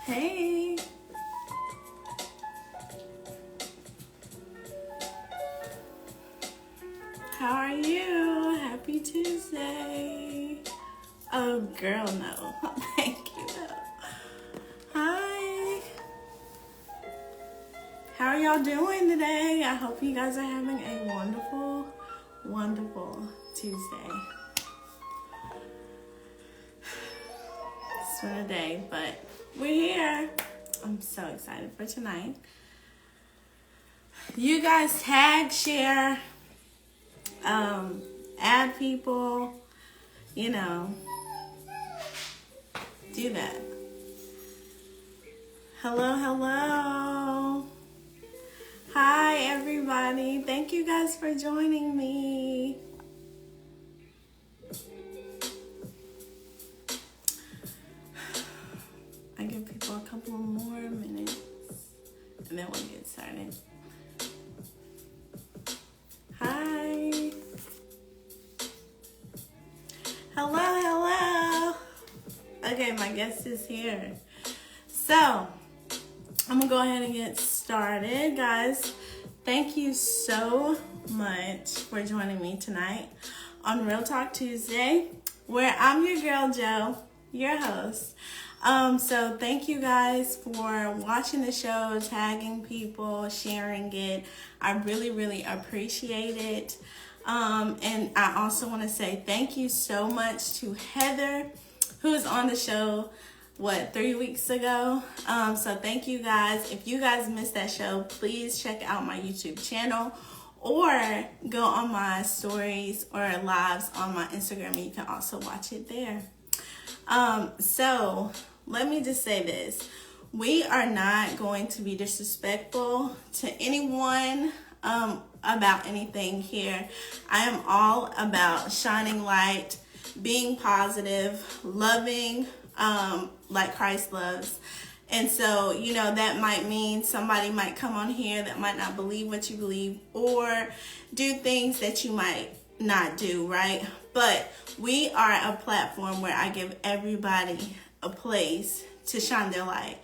Hey. How are you? Happy Tuesday. Oh, girl, no. Thank you. Hi. How are y'all doing today? I hope you guys are having a wonderful, wonderful Tuesday. It's been a day, but we're here. I'm so excited for tonight. You guys tag, share, add people, do that. Hello, hello. Hi, everybody. Thank you guys for joining me. I give people a couple more minutes, and then we'll get started. Hi. Hello, hello. Okay, my guest is here. So, I'm gonna go ahead and get started, guys. Thank you so much for joining me tonight on Real Talk Tuesday, where I'm your girl, Jo, your host. So thank you guys for watching the show, tagging people, sharing it. I really, really appreciate it. And I also want to say thank you so much to Heather, who was on the show, 3 weeks ago. So thank you guys. If you guys missed that show, please check out my YouTube channel or go on my stories or lives on my Instagram, and you can also watch it there. So let me just say this. We are not going to be disrespectful to anyone about anything here. I am all about shining light, being positive, loving like Christ loves. And so, that might mean somebody might come on here that might not believe what you believe or do things that you might not do, right? But we are a platform where I give everybody a place to shine their light.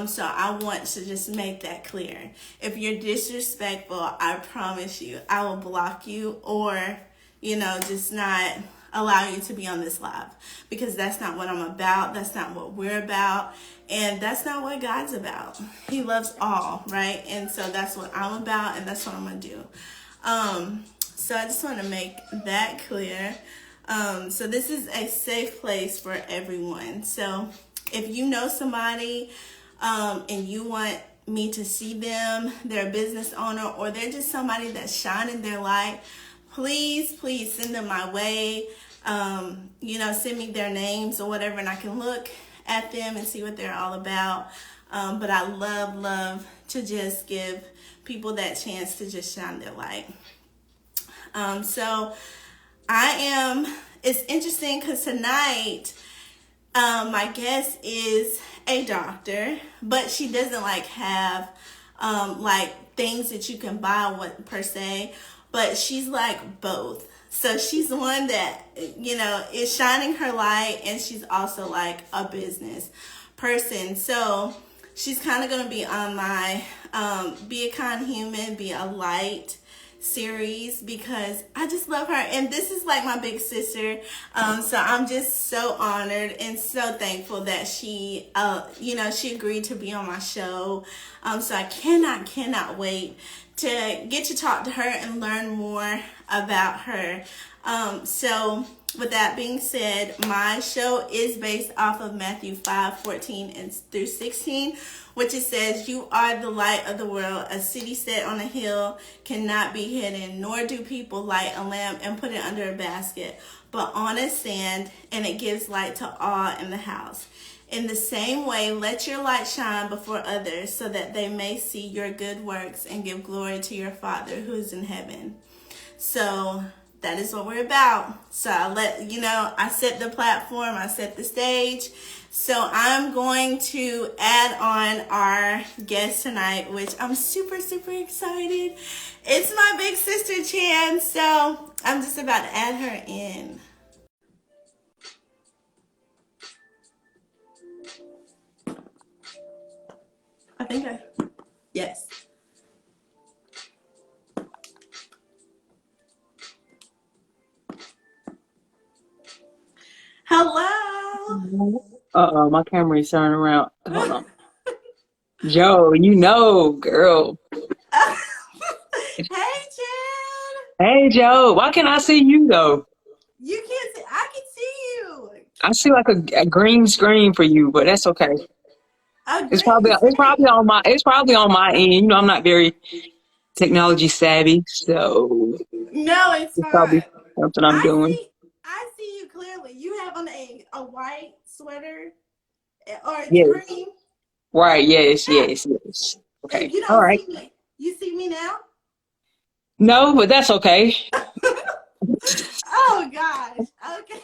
So I want to just make that clear. If you're disrespectful, I promise you, I will block you or, just not allow you to be on this live, because that's not what I'm about. That's not what we're about. And that's not what God's about. He loves all, right? And so that's what I'm about, and that's what I'm going to do. So I just want to make that clear. So this is a safe place for everyone. So if you know somebody and you want me to see them, they're a business owner, or they're just somebody that's shining their light, please send them my way. Send me their names or whatever, and I can look at them and see what they're all about. But I love to just give people that chance to just shine their light. So it's interesting because tonight, my guest is a doctor, but she doesn't have things that you can buy per se, but she's both. So she's the one that, is shining her light, and she's also a business person. So she's kind of going to be on my Be a Kind Human, Be a Light series, because I just love her, and this is my big sister. So I'm just so honored and so thankful that she she agreed to be on my show. So I cannot wait to get to talk to her and learn more about her. So with that being said, my show is based off of Matthew 5:14 through 16, which it says, "You are the light of the world. A city set on a hill cannot be hidden, nor do people light a lamp and put it under a basket, but on a stand, and it gives light to all in the house. In the same way, let your light shine before others, so that they may see your good works and give glory to your Father who is in heaven." So that is what we're about. So I set the platform, I set the stage. So I'm going to add on our guest tonight, which I'm super excited. It's my big sister, Chan. So I'm just about to add her in. think I. Yes. Hello. Uh-oh, my camera is turning around. Hold on. Joe, you know, girl. Hey, Chad. Hey, Joe, why can't I see you though? You can't see. I can see you. I see like a green screen for you, but that's okay. A It's green probably screen. on my end. You know, I'm not very technology savvy, so No, it's it's probably fine. something I'm I doing. see. I see you clearly. You have on a white sweater, or it's Yes. green. Right, yes, Yeah. yes, yes. And Okay. you All don't right. see me. You see me now? No, but that's okay. Oh gosh. Okay.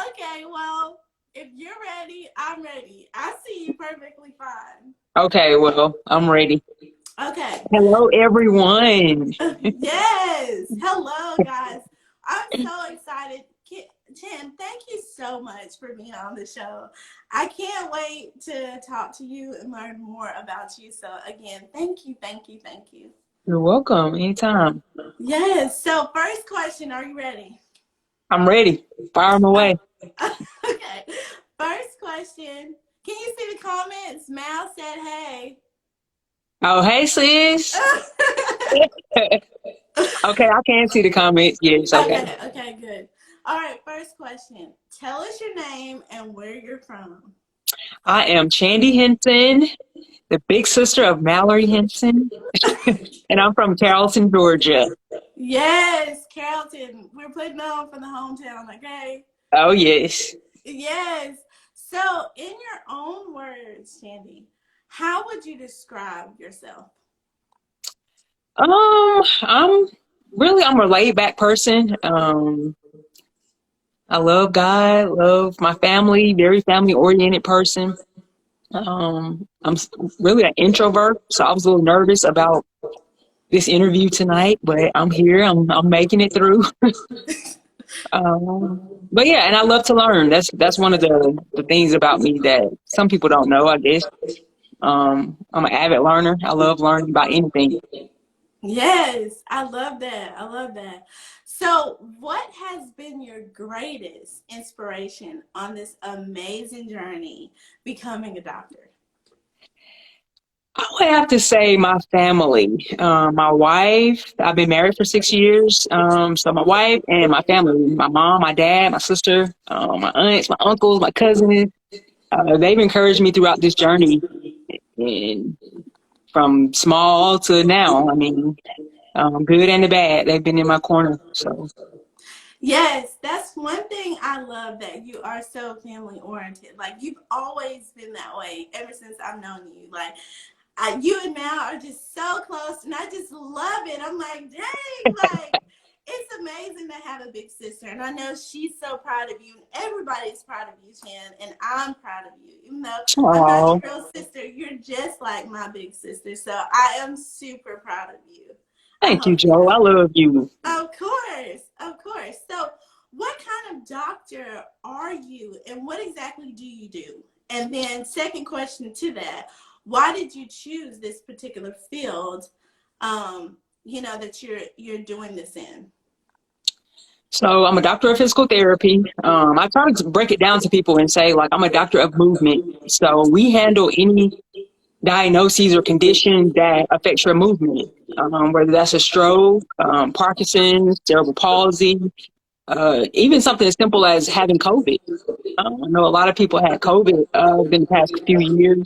Okay. Well, if you're ready, I'm ready. I see you perfectly fine. Okay, well, I'm ready. Okay. Hello, everyone. Yes. Hello, guys. I'm so excited. Chen, thank you so much for being on the show. I can't wait to talk to you and learn more about you. So, again, thank you, thank you, thank you. You're welcome anytime. Yes. So, first question, are you ready? I'm ready. Fire 'em Oh, away. okay. First question. Can you see the comments? Mal said, hey. Oh, hey, sis. Okay, I can see the comments. Yes, okay. Okay, okay, good. All right, first question. Tell us your name and where you're from. I am Chandy Henson, the big sister of Mallory Henson, and I'm from Carrollton, Georgia. Yes, Carrollton. We're putting on for the hometown, okay? Oh, yes. Yes. So, in your own words, Chandy, how would you describe yourself? I'm I'm a laid back person. I love God, love my family, very family oriented person. Really an introvert, so I was a little nervous about this interview tonight, but I'm here. I'm making it through. But yeah, and I love to learn. That's one of the things about me that some people don't know, I guess. I'm an avid learner. I love learning about anything. Yes, I love that. I love that. So, what has been your greatest inspiration on this amazing journey becoming a doctor? I would have to say my family. My wife, I've been married for 6 years. So my wife and my family, my mom, my dad, my sister, my aunts, my uncles, my cousins, they've encouraged me throughout this journey. And from small to now, I mean, good and the bad, they've been in my corner. So, Yes, that's one thing I love, that you are so family oriented. Like, you've always been that way ever since I've known you. Like, you and Mal are just so close, and I just love it. I'm like, dang, like, it's amazing to have a big sister, and I know she's so proud of you, and everybody's proud of you, Chan, and I'm proud of you. Even though I'm not oh, your real sister, you're just like my big sister, so I am super proud of you. I thank you, hope you Joe. know. I love you. Of course, of course. So, what kind of doctor are you, and what exactly do you do? And then, second question to that, why did you choose this particular field? That you're doing this in. So I'm a doctor of physical therapy. I try to break it down to people and say, like, I'm a doctor of movement. So we handle any diagnoses or condition that affects your movement, whether that's a stroke, Parkinson's, cerebral palsy, even something as simple as having COVID. I know a lot of people had COVID in the past few years,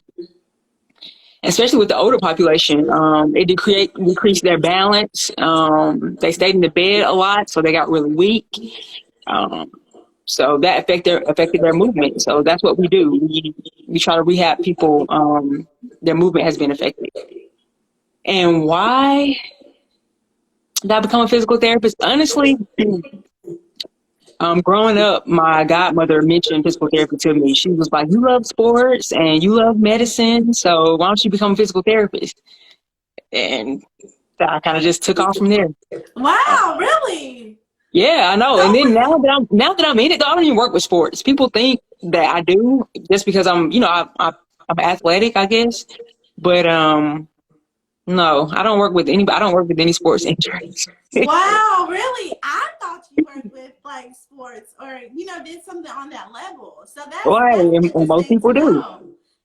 especially with the older population. It decreased their balance. They stayed in the bed a lot, so they got really weak. Um, so that affected their movement. So that's what we do. We try to rehab people. Their movement has been affected. And why did I become a physical therapist? Honestly, growing up, my godmother mentioned physical therapy to me. She was like, "You love sports and you love medicine, so why don't you become a physical therapist?" And I kind of just took off from there. Uh, Wow, really? yeah, I know. And So then what? now that I'm in it, though, I don't even work with sports. People think that I do just because I'm athletic, I guess. But no, I don't work with anybody. I don't work with any sports injuries. Wow, really? I thought you worked with like sports or did something on that level. So Why? that's And most interesting to people do. know.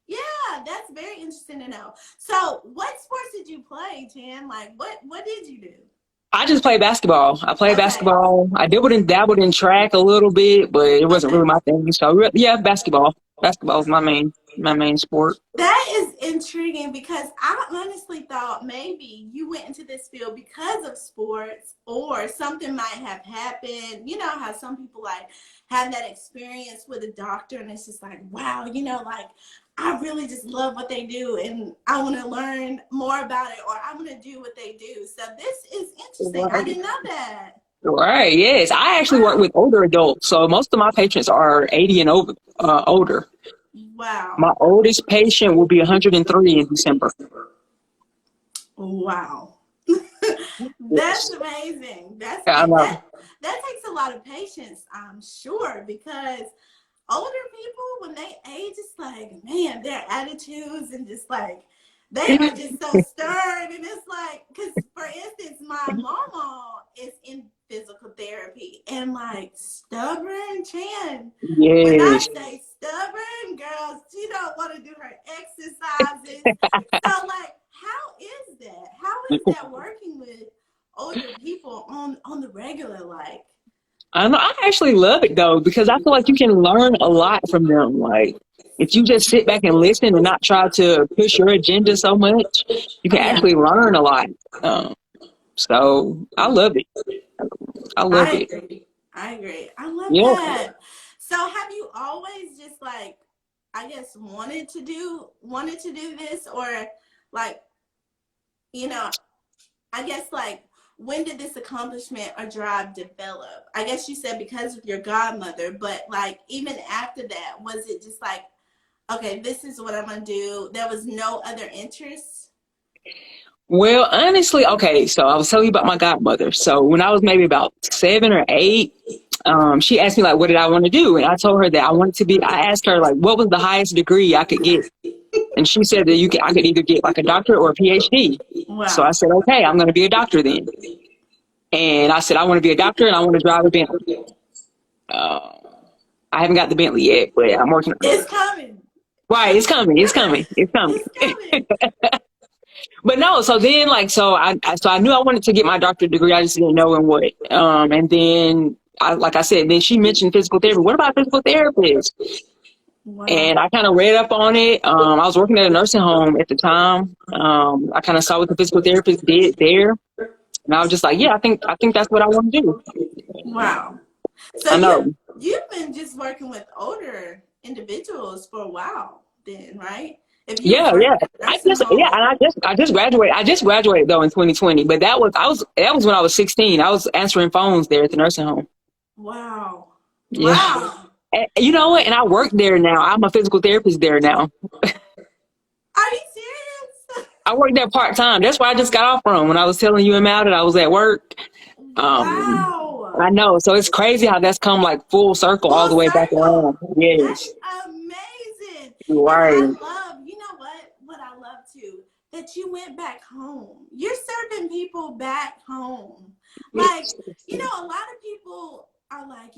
Yeah, that's very interesting to know. So, what sports did you play, Chan? Like, what did you do? I just play basketball. I play Okay, basketball. I dabbled in track a little bit, but it wasn't okay. really my thing. So yeah, basketball. Basketball is my main sport. That is intriguing because I honestly thought maybe you went into this field because of sports or something might have happened. You know how some people like have that experience with a doctor and it's just like, wow, like I really just love what they do and I want to learn more about it or I want to do what they do. So this is interesting. I Right. didn't know that. Right. Yes. I actually work Wow. with older adults, so most of my patients are 80 and over, older. Wow. My oldest patient will be 103 in December. Wow. That's Yes. amazing. Yeah, I know. That takes a lot of patience, I'm sure, because older people when they age, it's like, man, their attitudes and just like they are just so stern. And it's like, because for instance, my mama is in physical therapy and like stubborn Chan. When I Yes. say stubborn, girls, she don't want to do her exercises. So like, how is that? How is that working with older people on the regular? Like, I know. I actually love it though because I feel like you can learn a lot from them. Like if you just sit back and listen and not try to push your agenda so much, you can yeah, actually learn a lot. Um, so I love it. I love I it. agree. I agree. I love Yeah. that. So have you always just like I guess wanted to do this or like, you know, I guess like when did this accomplishment or drive develop? I guess you said because of your godmother, but like even after that, was it just like, okay, this is what I'm gonna do? There was no other interests? Well, honestly, okay, so I was telling you about my godmother. So when I was maybe about 7 or 8, she asked me like, what did I want to do? And I told her that I asked her like, what was the highest degree I could get? And she said that I could either get like a doctorate or a PhD. So I Wow. said, okay, I'm going to be a doctor then. And I said, I want to be a doctor and I want to drive a Bentley. Uh, I haven't got the Bentley yet, but I'm working on it. It's coming. Right, it's coming, it's coming, it's coming. It's coming. But no, so then so I knew I wanted to get my doctorate degree. I just didn't know in what. And then like I said, then she mentioned physical therapy. What about physical therapists? Wow. And I kind of read up on it. I was working at a nursing home at the time. I kind of saw what the physical therapist did there, and I was just like, yeah, I think that's what I want to do. Wow. So I know. you've been just working with older individuals for a while then, right? If you was Yeah, working yeah. at a nursing home. And I just graduated. I just graduated though in 2020, but that was when I was 16. I was answering phones there at the nursing home. Wow. Yeah. Wow. And you know what? And I work there now. I'm a physical therapist there now. Are you serious? I work there part time. That's where I just got off from when I was telling you about it. I was at work. Um, Wow. I know. So it's crazy how that's come like full circle all Full the way back circle. around. Yes. That's amazing. And Right. I love, you know what I love too? That you went back home. You're serving people back home. Like, a lot of people are like,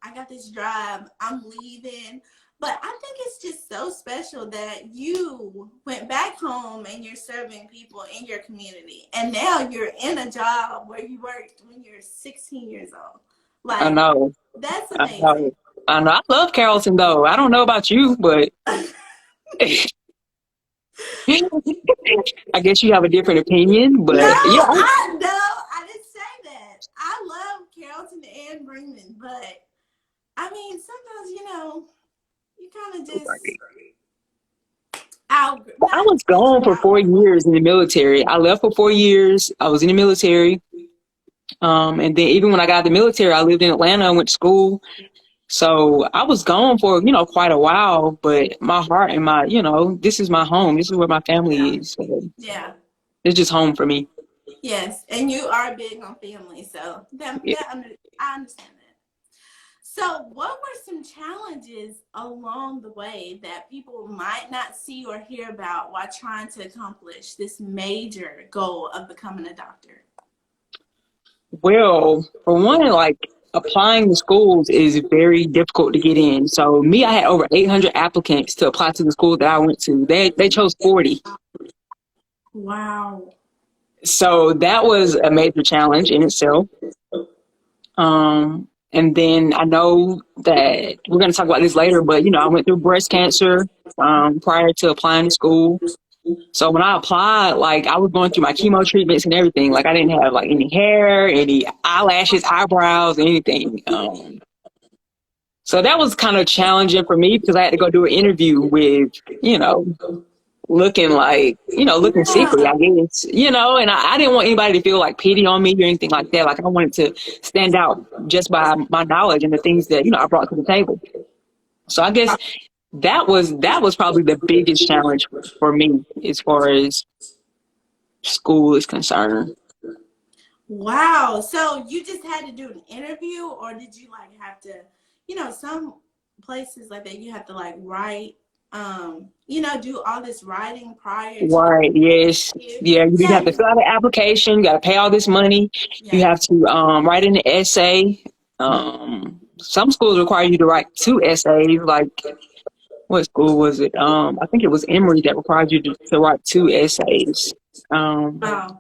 I got this drive, I'm leaving. But I think it's just so special that you went back home and you're serving people in your community. And now you're in a job where you worked when you're 16 years old. I Like, know. that's I amazing. know. I know. I love Carrollton though. I don't know about you, but I guess you have a different opinion. No, But yeah, I didn't say that. I love Carrollton and Bremen, but I mean, sometimes you kind of just out. I Not was really gone for 4 years in the military. I left for 4 years. I was in the military. And then even when I got out of the military, I lived in Atlanta. I went to school. So I was gone for, quite a while, but my heart and this is my home. This is where my family Yeah, is. So yeah, it's just home for me. yes, and you are big on family, so Yeah. I understand that. So, what were some challenges along the way that people might not see or hear about while trying to accomplish this major goal of becoming a doctor? Well, for one, like applying to schools is very difficult to get in. So me, I had over 800 applicants to apply to the school that I went to. They chose 40. Wow. So that was a major challenge in itself. And then I know that we're going to talk about this later, but I went through breast cancer prior to applying to school. So when I applied, like I was going through my chemo treatments and everything. Like I didn't have like any hair, any eyelashes, eyebrows, anything. So that was kind of challenging for me because I had to go do an interview with, you know, looking like, looking sickly, I Yeah. guess, and I didn't want anybody to feel like pity on me or anything like that. Like I wanted to stand out just by my knowledge and the things that, I brought to the table. So I guess that was probably the biggest challenge for me as far as school is concerned. Wow. So you just had to do an interview, or did you like have to, some places like that you have to like write, do all this writing prior to Right. Yes. you? Yeah. You have Yeah. to fill out an application. You got to pay all this money. You Yeah. have to write an essay. Some schools require you to write two essays. Like what school was it? I think it was Emory that required you to write two essays. Um, Wow.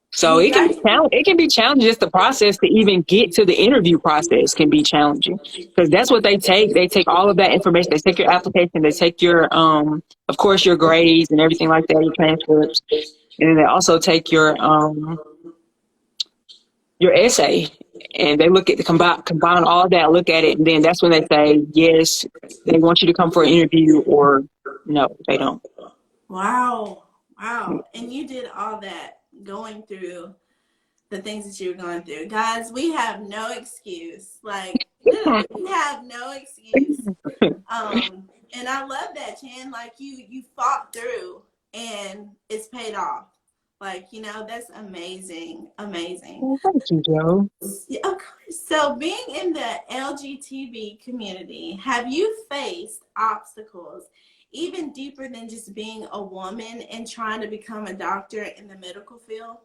And so you it can be got it can be challenging. Just the process to even get to the interview process can be challenging because that's what they take. They take all of that information. They take your application. They take your of course, your grades and everything like that, your transcripts, and then they also take your essay, and they look at the combine all that, look at it, and then that's when they say yes, they want you to come for an interview, or no, they don't. wow. Wow. And you did all that going through the things that you were going through. Guys, we have no excuse. Like literally, we have no excuse. And I love that, Chan. Like you fought through and it's paid off. Like, that's amazing. Amazing. Well, thank you, Joe. Yeah, of course. So being in the LGBT community, have you faced obstacles even deeper than just being a woman and trying to become a doctor in the medical field?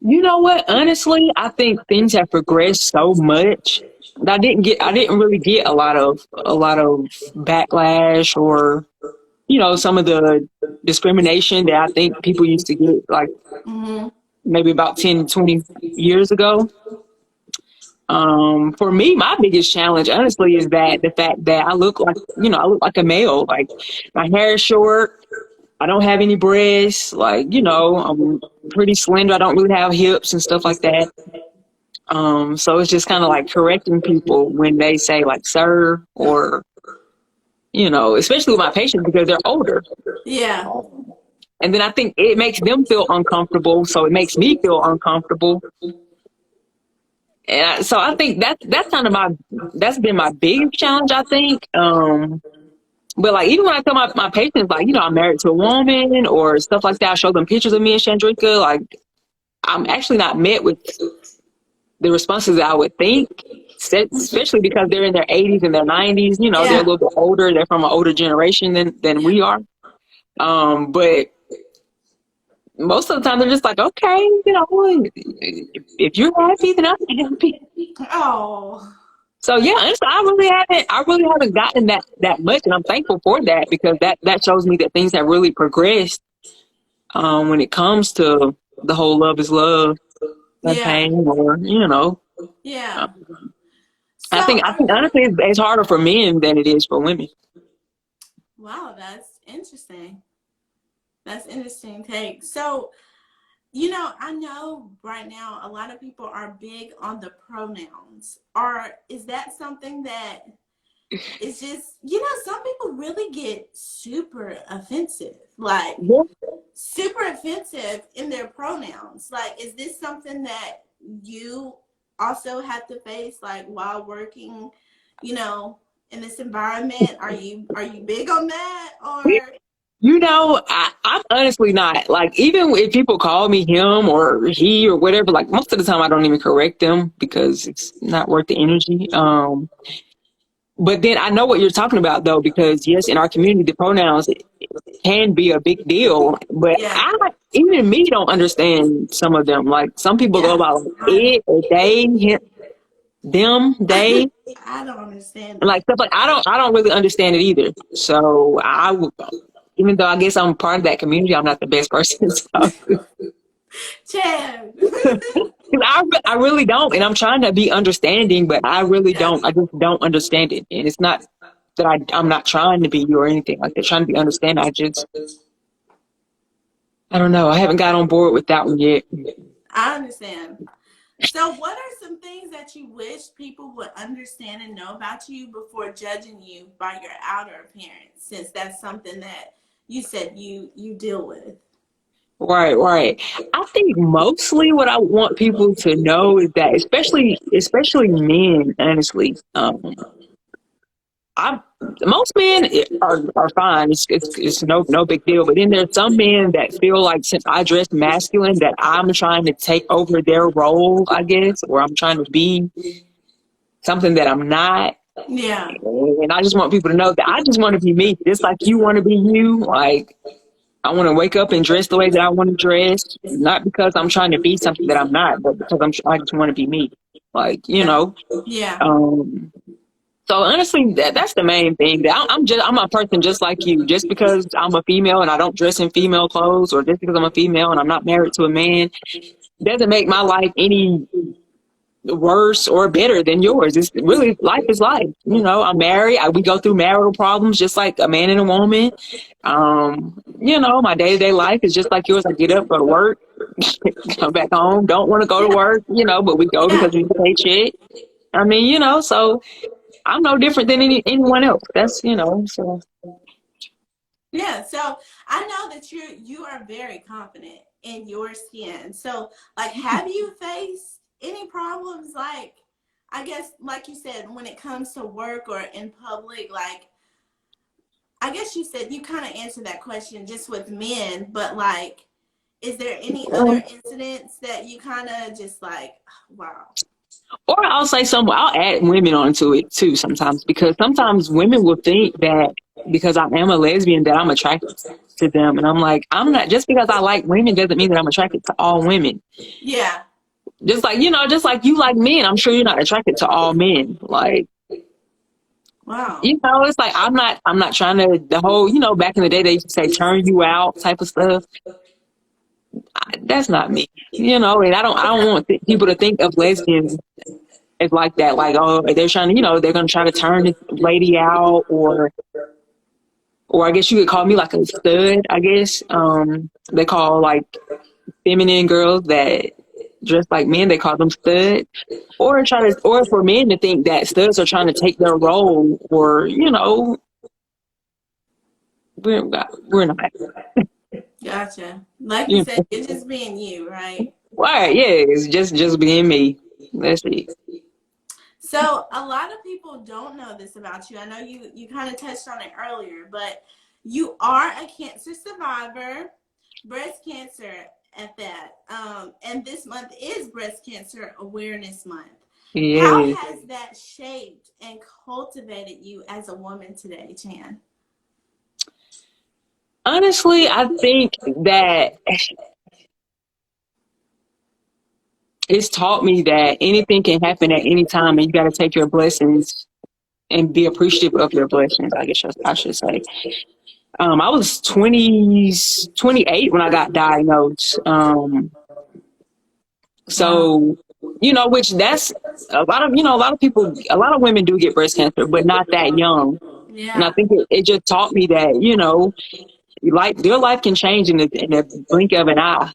You know what? Honestly, I think things have progressed so much that I didn't really get a lot of backlash or some of the discrimination that I think people used to get like Mm-hmm. maybe about 10 20 years ago. For me, my biggest challenge, honestly, is that the fact that I look like a male. Like my hair is short. I don't have any breasts. Like, I'm pretty slender. I don't really have hips and stuff like that. So it's just kind of like correcting people when they say like sir or, especially with my patients because they're older. Yeah. And then I think it makes them feel uncomfortable. So it makes me feel uncomfortable. And so I think that's kind of that's been my biggest challenge, I think. But like even when I tell my patients like, I'm married to a woman or stuff like that, I show them pictures of me and Chandrika, like I'm actually not met with the responses that I would think, especially because they're in their 80s and their 90s, they're a Yeah. little bit older, they're from an older generation than Yeah. we are. But most of the time they're just like, okay, if you're happy, then I'm happy. Oh. So yeah, honestly, I really haven't gotten that much, and I'm thankful for that because that shows me that things have really progressed when it comes to the whole love is love Yeah. campaign, or Yeah. um, So, I think honestly it's harder for men than it is for women. wow, that's interesting. That's interesting take. So, I know right now a lot of people are big on the pronouns. Or is that something that is just, some people really get super offensive, like Yeah. super offensive in their pronouns. Like, is this something that you also have to face, like while working, in this environment? Are you big on that or? I'm honestly not. Like, even if people call me him or he or whatever, like, most of the time I don't even correct them because it's not worth the energy. But then I know what you're talking about, though, because yes, in our community, the pronouns can be a big deal. But Yeah. even me, don't understand some of them. Like, some people go Yeah. about I know. it or they, him, them, they, I don't understand and like it. stuff like I don't really understand it either. So even though I guess I'm part of that community, I'm not the best person to talk to. Chad. 'Cause I really don't, and I'm trying to be understanding, but I really Yeah. don't. I just don't understand it, and it's not that I'm not trying to be you or anything like that. Trying to be understanding. I don't know. I haven't got on board with that one yet. I understand. So, what are some things that you wish people would understand and know about you before judging you by your outer appearance? Since that's something that you said you deal with. Right, right. I think mostly what I want people to know is that, especially men, honestly, I most men are fine. It's no big deal. But then there's some men that feel like since I dress masculine that I'm trying to take over their role, I guess, or I'm trying to be something that I'm not. Yeah. And I just want people to know that I just want to be me, just like you want to be you. Like, I want to wake up and dress the way that I want to dress, not because I'm trying to be something that I'm not, but because I just want to be me. Like, Yeah. Yeah. Um, so honestly, that's the main thing. I'm a person just like you. Just because I'm a female and I don't dress in female clothes, or just because I'm a female and I'm not married to a man, doesn't make my life any worse or better than yours. It's really, life is life. I'm married. We go through marital problems just like a man and a woman. My day to day life is just like yours. I get up, go to work, come back home. Don't want to go to Yeah. work, but we go Yeah. because we pay check. I mean, so I'm no different than anyone else. So Yeah. So I know that you are very confident in your skin. So, like, have you faced any problems, like, I guess, like you said, when it comes to work or in public? Like, I guess you said you kind of answered that question just with men, but like, is there any other um, incidents that you kind of just like, wow? or I'll add women onto it too sometimes, because sometimes women will think that because I am a lesbian that I'm attracted to them, and I'm like, I'm not. Just because I like women doesn't mean that I'm attracted to all women. Yeah. Just like you like men, I'm sure you're not attracted to all men. Like, Wow. it's like I'm not trying to, the whole, back in the day they used to say turn you out type of stuff. That's not me. And I don't want people to think of lesbians as like that. Like, oh, they're trying to, they're gonna try to turn this lady out, or I guess you could call me like a stud. I guess they call like feminine girls that dress like men, they call them studs. Or for men to think that studs are trying to take their role, or we're not. Gotcha. Like you You said, know. you're just being you, right? Right, yeah, it's just being me. That's it. So a lot of people don't know this about you. I know you kind of touched on it earlier, but you are a cancer survivor, breast cancer at that. And this month is Breast Cancer Awareness Month. How Yeah. has that shaped and cultivated you as a woman today, Chan? Honestly, I think that it's taught me that anything can happen at any time, and you got to take your blessings and be appreciative of your blessings. I guess I should say. I was 28 when I got diagnosed. Wow. So, which that's a lot of people, a lot of women do get breast cancer, but not that young. And I Yeah. think it just taught me that, your life can change in the blink of an eye.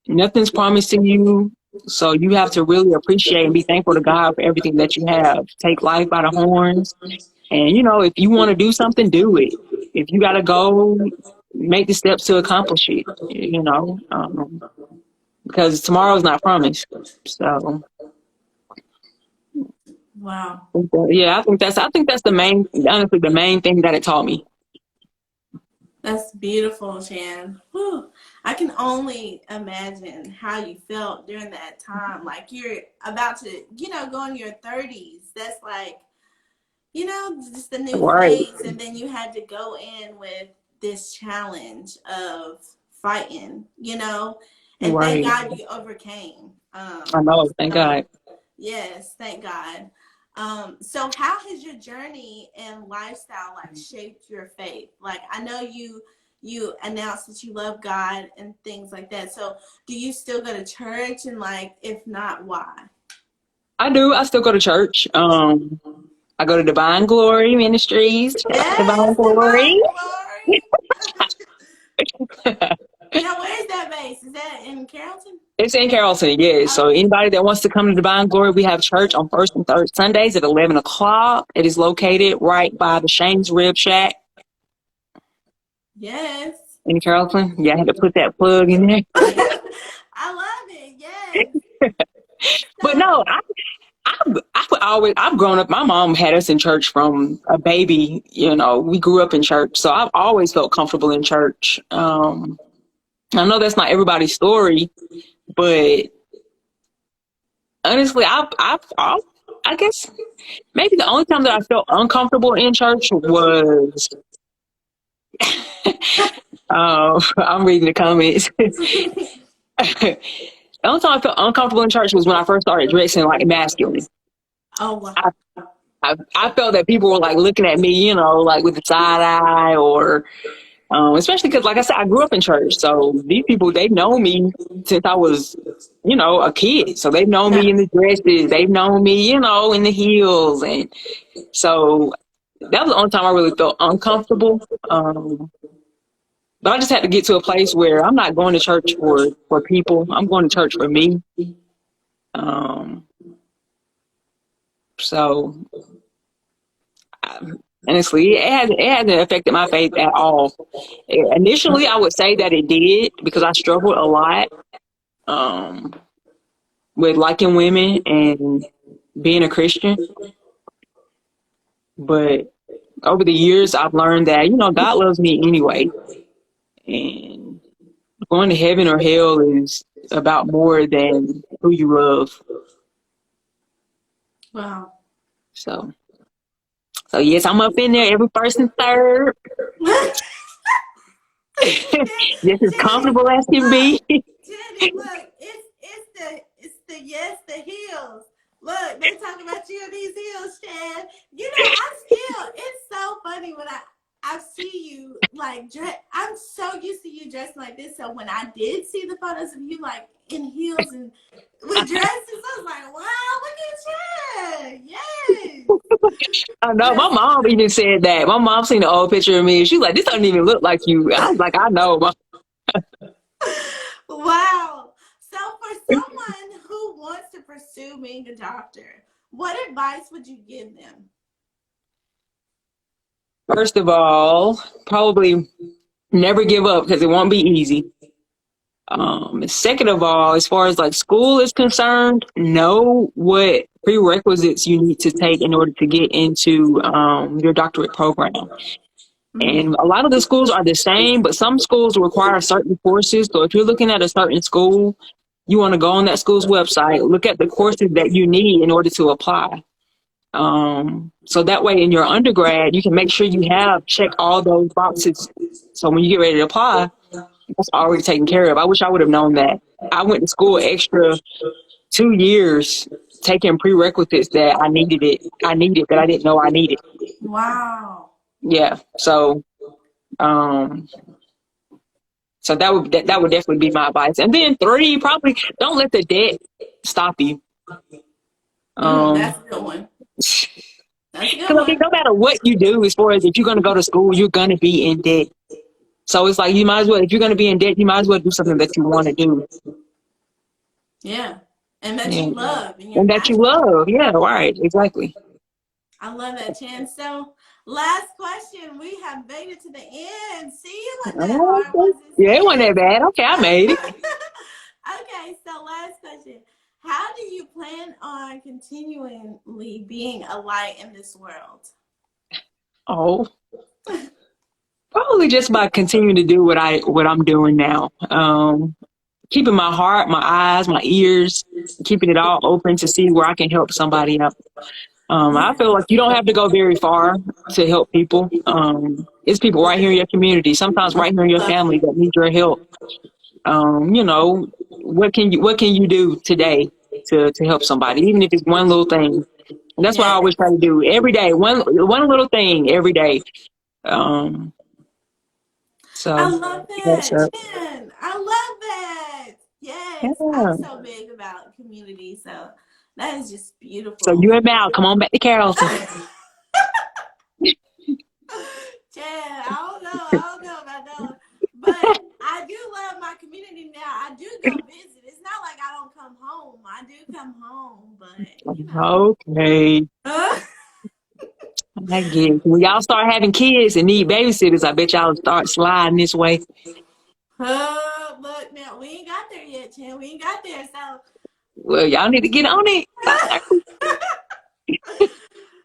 Nothing's promised to you. So you have to really appreciate and be thankful to God for everything that you have. Take life by the horns. And, if you want to do something, do it. If you got to go, make the steps to accomplish it, because tomorrow's not promised. So, Wow. yeah, I think that's honestly the main thing that it taught me. That's beautiful, Chan. Whew. I can only imagine how you felt during that time. Like you're about to, go in your 30s. That's like, just the new Right, phase. And then you had to go in with this challenge of fighting, and thank right. God you overcame. I know. Thank So God. yes, thank God. So how has your journey and lifestyle like shaped your faith? Like I know you announced that you love God and things like that. So do you still go to church, and like if not, why? I do. I still go to church. I go to Divine Glory Ministries. Shout out to Divine Yes, Glory. divine glory. Now where's that base? Is that in Carrollton? It's in Carrollton, yes. So Okay. anybody that wants to come to Divine Glory, we have church on first and third Sundays at 11 o'clock. It is located right by the Shane's Rib Shack Yes. in Carrollton. Yeah, I had to put that plug in there. I love it. Yes. But So no, I've grown up. My mom had us in church from a baby. You know, we grew up in church, so I've always felt comfortable in church. I know that's not everybody's story, but honestly, I guess maybe the only time that I felt uncomfortable in church was, I'm reading the comments. The only time I felt uncomfortable in church was when I first started dressing like masculine. oh wow. I, I felt that people were like looking at me, you know, like with the side eye or, especially because, like I said, I grew up in church. So these people, they've known me since I was, you know, a kid. So they've known Yeah. me in the dresses. They've known me, you know, in the heels. And so that was the only time I really felt uncomfortable. But I just had to get to a place where I'm not going to church for people. I'm going to church for me. Um, so honestly, it hasn't affected my faith at all. Initially, I would say that it did because I struggled a lot um, with liking women and being a Christian. But over the years, I've learned that, you know, God loves me anyway. And going to heaven or hell is about more than who you love. Wow. So, so yes, I'm up in there every first and third. Just as Chandy, comfortable as can look, be. Chandy, look, it's the yes, the heels. Look, they talking about you in these heels, Chad. It's so funny when I see you like dress. I'm so used to you dressing like this. So when I did see the photos of you like in heels and with dresses, I was like, wow, look at Chad. Yes. I know my That's mom even said that. My mom seen the old picture of me and she's like, "This doesn't even look like you." I was like, "I know." wow. So, for someone who wants to pursue being a doctor, what advice would you give them? First of all, probably never give up because it won't be easy. Second of all, as far as like school is concerned, know what prerequisites you need to take in order to get into your doctorate program. And a lot of the schools are the same, but some schools require certain courses. So if you're looking at a certain school, you want to go on that school's website, look at the courses that you need in order to apply. So that way in your undergrad, you can make sure you have checked all those boxes. So when you get ready to apply, that's already taken care of. I wish I would have known that. I went to school extra 2 years taking prerequisites that I needed that I didn't know I needed. Wow. Yeah. Um, so that would definitely be my advice. And then three, probably don't let the debt stop you. That's Um, a good one. That's a good because I mean, one. no matter what you do, as far as if you're going to go to school, you're going to be in debt. So it's like you might as well, if you're going to be in debt, you might as well do something that you want to do. Yeah. And that Yeah. you love and you're And that you passionate about. love. Yeah, right. Exactly. I love that, Chan. So, last question. We have made it to the end. See, it wasn't that Oh, hard, okay. was it, Yeah, it wasn't that bad. Okay, I made it. Chan? Okay, so last question. How do you plan on continually being a light in this world? Oh, Probably just by continuing to do what I'm doing now. Keeping my heart, my eyes, my ears, keeping it all open to see where I can help somebody out. I feel like you don't have to go very far to help people. It's people right here in your community, sometimes right here in your family that need your help. You know, what can you do today to help somebody, even if it's one little thing? And that's what I Yeah. always try to do every day. One little thing every day. Um, I so love that's that, it. Chan. I love that. Yes, I'm Yeah. so big about community, so that is just So beautiful. you and Mal, come on back to Carrollton. Chan, I don't know about that, but I do love my community now. I do go visit. It's not like I don't come home. I do come home, but you know. Okay. I get it. When y'all start having kids and need babysitters, I bet y'all start sliding this way. Look, now we ain't got there yet, Chan. We ain't got there, so. Well, y'all need to get on it.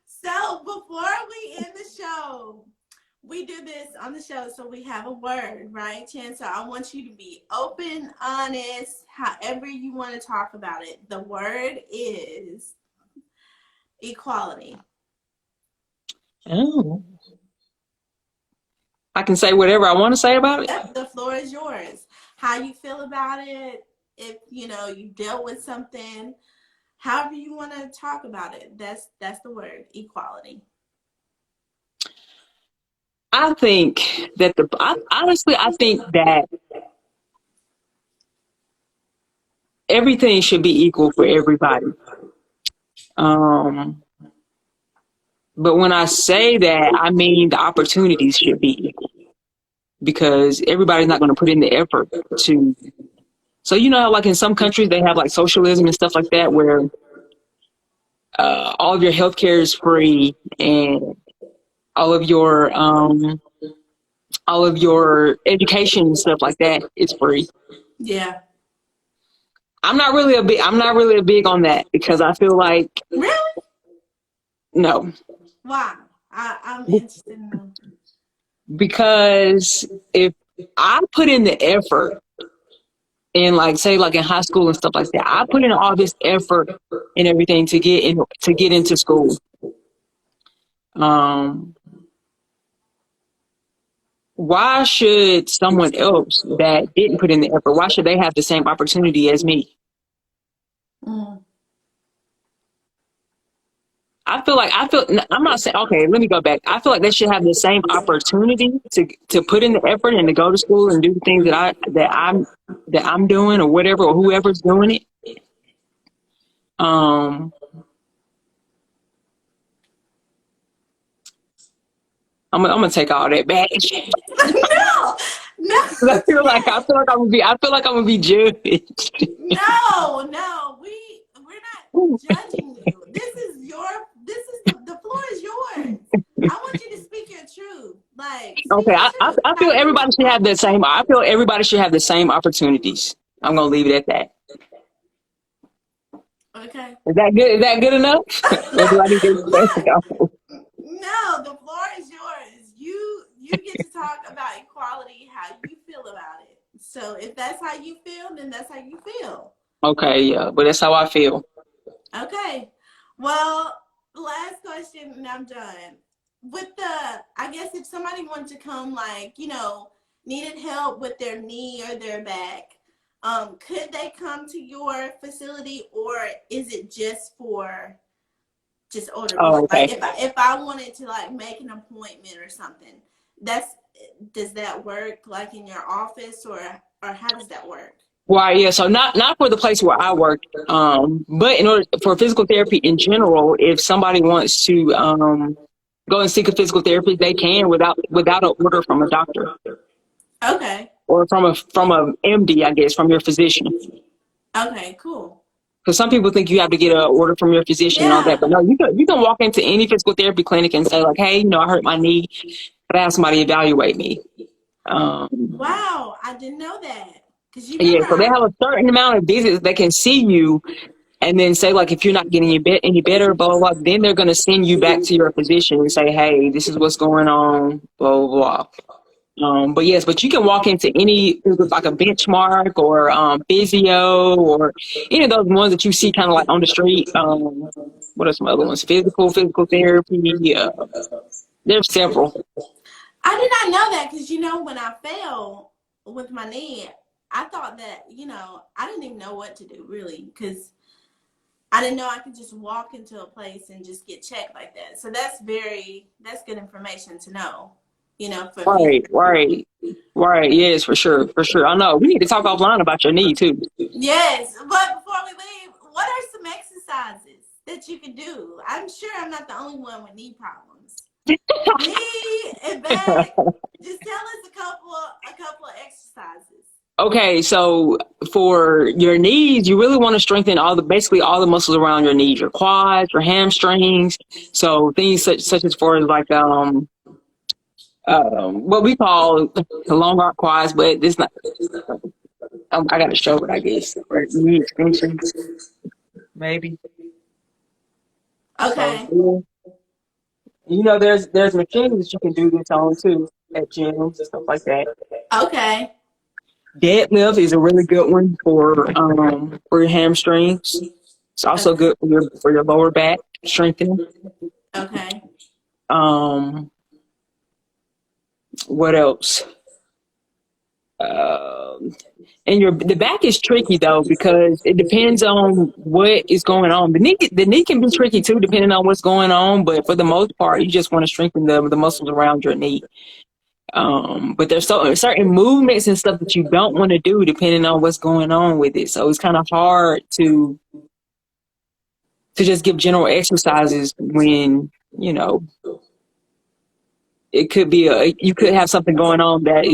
So before we end the show, we do this on the show, so we have a word, right, Chan? So I want you to be open, honest, however you want to talk about it. The word is equality. Oh. I can say whatever I want to say about it. Yep, the floor is yours. How you feel about it, if you dealt with something, however you want to talk about it. That's the word, equality. I think that honestly, I think that everything should be equal for everybody. Um, but when I say that, I mean the opportunities should be equal because everybody's not going to put in the effort to. So you know how like in some countries they have like socialism and stuff like that where all of your healthcare is free and all of your um, all of your education and stuff like that is free. Yeah. I'm not really a big on that because I feel like Really? no. Why? I'm interested in them. Because if I put in the effort and like say like in high school and stuff like that, I put in all this effort and everything to get into school. Um, why should someone else that didn't put in the effort, why should they have the same opportunity as me? Mm. I'm not saying, okay, let me go back. I feel like they should have the same opportunity to put in the effort and to go to school and do the things that I'm doing or whatever, or whoever's doing it. Um, I'm gonna take all that back. No, no, I feel like I'm gonna be judged. no. We're not judging you. This is the floor is yours. I want you to speak your truth. Like speak Okay, your truth. I feel How you everybody should have the same. I feel everybody should have the same opportunities. I'm gonna leave it at that. okay. Is that good? Is that good enough? Or do I need to Look, go? no, the floor is yours. You get to talk about equality how you feel about it. So if that's how you feel, then that's how you feel. Okay, yeah, but that's how I feel. Okay. Well, last question and I'm done. I guess if somebody wanted to come, like, needed help with their knee or their back, could they come to your facility or is it just for just older Oh, people? Like okay. if I wanted to like make an appointment or something, that's does that work like in your office or how does that work? Well, yeah. So not for the place where I work, but in order for physical therapy in general, if somebody wants to go and seek a physical therapist, they can without an order from a doctor Okay. or from a MD, I guess, from your physician. Okay, cool. Because some people think you have to get an order from your physician and all that, Yeah. but no, you can walk into any physical therapy clinic and say like, hey, I hurt my knee. Could I have somebody evaluate me? Um, Wow, I didn't know that. Cause you yeah, remember, so they have a certain amount of visits they can see you, and then say like, if you're not getting any better, blah blah blah, then they're gonna send you back to your physician and say, hey, this is what's going on, blah blah blah. But yes, but you can walk into any, like a benchmark or physio or any of those ones that you see kind of like on the street. What are some other ones? Physical therapy. There's several. I did not know that because, when I fell with my knee, I thought that, I didn't even know what to do really because I didn't know I could just walk into a place and just get checked like that. So that's good information to know, for future. Right. Yes, for sure, for sure. I know. We need to talk offline about your knee too. Yes, but before we leave, what are some exercises that you can do? I'm sure I'm not the only one with knee problems. Knee and back. Just tell us a couple of exercises. Okay, so for your knees, you really want to strengthen basically all the muscles around your knees, your quads, your hamstrings. So things such as for like what we call the long arc quads, but it's not. I got to show it, I guess, or knee extensions, maybe. So Okay. there's machines that you can do this on too at gyms and stuff like that. Okay. Deadlift is a really good one for your hamstrings. It's also good for your lower back strengthening. Okay. Um, what else? And the back is tricky though because it depends on what is going on. The knee can be tricky too, depending on what's going on. But for the most part, you just want to strengthen the muscles around your knee. But there's certain movements and stuff that you don't want to do depending on what's going on with it. So it's kind of hard to just give general exercises when it could be you could have something going on that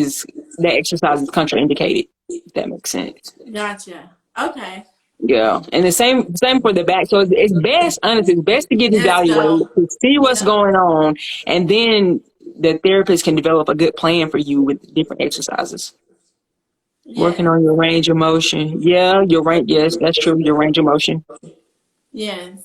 exercise is contraindicated, if that makes sense. Gotcha. Okay. Yeah, and the same for the back. So it's best, honestly, it's best to get Let's evaluated go. to see what's Yeah. going on, and then the therapist can develop a good plan for you with different exercises. Working Yeah. on your range of motion. Yeah, your range. Yes, that's true. Your range of motion. Yes.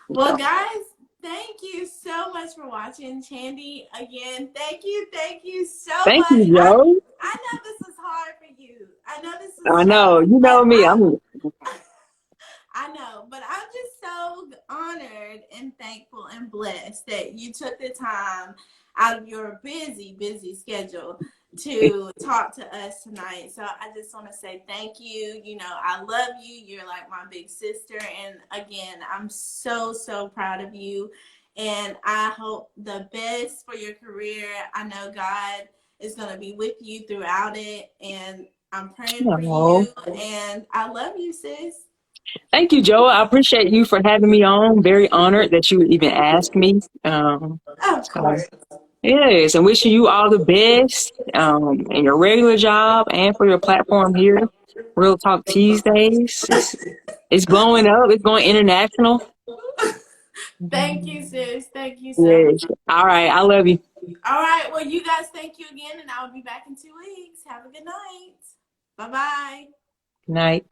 Well, Yeah. guys, thank you so much for watching. Chandy, again, thank you so Thank much. you, Joe. I know this is hard for you. I know this I is know. tough, You know but me. I know, but I'm just so honored and thankful and blessed that you took the time out of your busy, busy schedule to talk to us tonight. So I just want to say thank you. I love you. You're like my big sister. And again, I'm so, so proud of you. And I hope the best for your career. I know God is going to be with you throughout it. And I'm praying for No. you. And I love you, sis. Thank you, Joe. I appreciate you for having me on. Very honored that you would even ask me. Of So course. yes, and wishing you all the best in your regular job and for your platform here, Real Talk Tuesdays. It's blowing up. It's going international. Thank you, sis. Thank you so Yes. much. All right. I love you. All right. Well, you guys, thank you again, and I'll be back in 2 weeks. Have a good night. Bye bye. Good night.